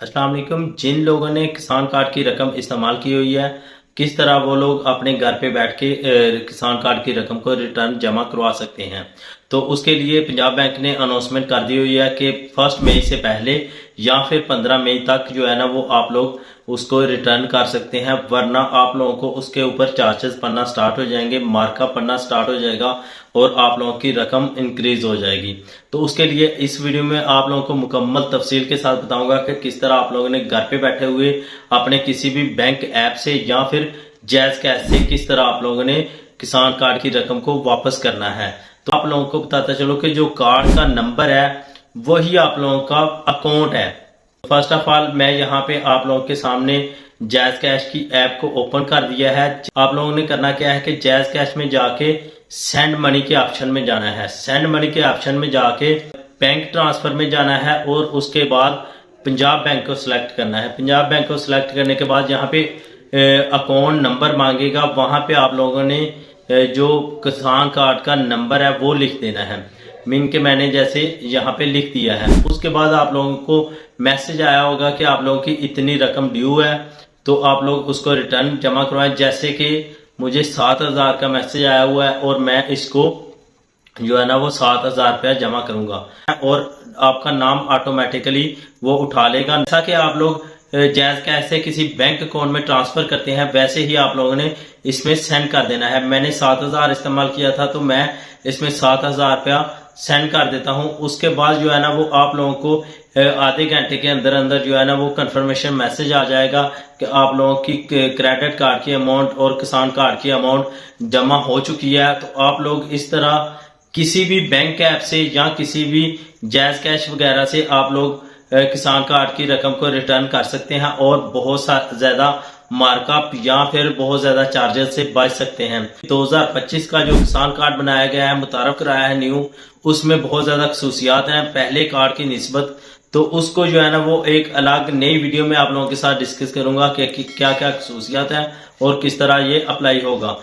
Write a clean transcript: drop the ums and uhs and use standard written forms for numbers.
अस्सलाम वालेकुम। जिन लोगों ने किसान कार्ड की रकम इस्तेमाल की हुई है, किस तरह वो लोग अपने घर पे बैठ के किसान कार्ड की रकम को रिटर्न जमा करवा सकते हैं। तो उसके लिए पंजाब बैंक ने अनाउंसमेंट कर दी हुई है कि 1 मई से पहले या फिर 15 मई तक जो है ना वो आप लोग उसको रिटर्न कर सकते हैं, वरना आप लोगों को उसके ऊपर चार्जेस पड़ना स्टार्ट हो जाएंगे, मार्कअप पड़ना स्टार्ट हो जाएगा और आप लोगों की रकम इंक्रीज हो जाएगी। तो उसके लिए इस वीडियो में आप लोगों को मुकम्मल तफसील के साथ बताऊंगा कि किस तरह आप लोगों ने घर पे बैठे हुए अपने किसी भी बैंक ऐप से या फिर जैज कैश से किस तरह आप लोगों ने किसान कार्ड की रकम को वापस करना है। तो आप लोगों को बताता चलो कि जो कार्ड का नंबर है वही आप लोगों का अकाउंट है। फर्स्ट ऑफ ऑल मैं यहाँ पे आप लोगों के सामने जैज कैश की ऐप को ओपन कर दिया है। आप लोगों ने करना क्या है कि जैज कैश में जाके सेंड मनी के ऑप्शन में जाना है। सेंड मनी के ऑप्शन में जाके बैंक ट्रांसफर में जाना है और उसके बाद पंजाब बैंक को सिलेक्ट करना है। पंजाब बैंक को सिलेक्ट करने के बाद यहाँ पे अकाउंट नंबर मांगेगा, वहां पे आप लोगों ने जो किसान कार्ड का नंबर है वो लिख देना है। मीन के मैंने जैसे यहाँ पे लिख दिया है। उसके बाद आप लोगों को मैसेज आया होगा कि आप लोगों की इतनी रकम ड्यू है, तो आप लोग उसको रिटर्न जमा करवाएं। जैसे कि मुझे 7,000 का मैसेज आया हुआ है और मैं इसको जो है ना वो 7,000 रुपया जमा करूंगा और आपका नाम ऑटोमेटिकली वो उठा लेगा। जैसा कि आप लोग जैज कैश से किसी बैंक अकाउंट में ट्रांसफर करते हैं वैसे ही आप लोगों ने इसमें सेंड कर देना है। मैंने 7,000 इस्तेमाल किया था तो मैं इसमें 7,000 रुपया सेंड कर देता हूं। उसके बाद जो है ना वो आप लोगों को आधे घंटे के अंदर अंदर जो है ना वो कंफर्मेशन मैसेज आ जाएगा कि आप लोगों की क्रेडिट कार्ड की अमाउंट और किसान कार्ड की अमाउंट जमा हो चुकी है। तो आप लोग इस तरह किसी भी बैंक ऐप से या किसी भी जैज कैश वगैरह से आप लोग किसान कार्ड की रकम को रिटर्न कर सकते हैं और बहुत ज्यादा मार्कअप या फिर बहुत ज्यादा चार्जेस से बच सकते हैं। 2025 का जो किसान कार्ड बनाया गया है, मुतारफ कराया है न्यू, उसमें बहुत ज्यादा खसूसियात हैं पहले कार्ड की निस्बत। तो उसको जो है ना वो एक अलग नई वीडियो में आप लोगों के साथ डिस्कस करूंगा कि क्या क्या खसूसियात हैं और किस तरह ये अप्लाई होगा।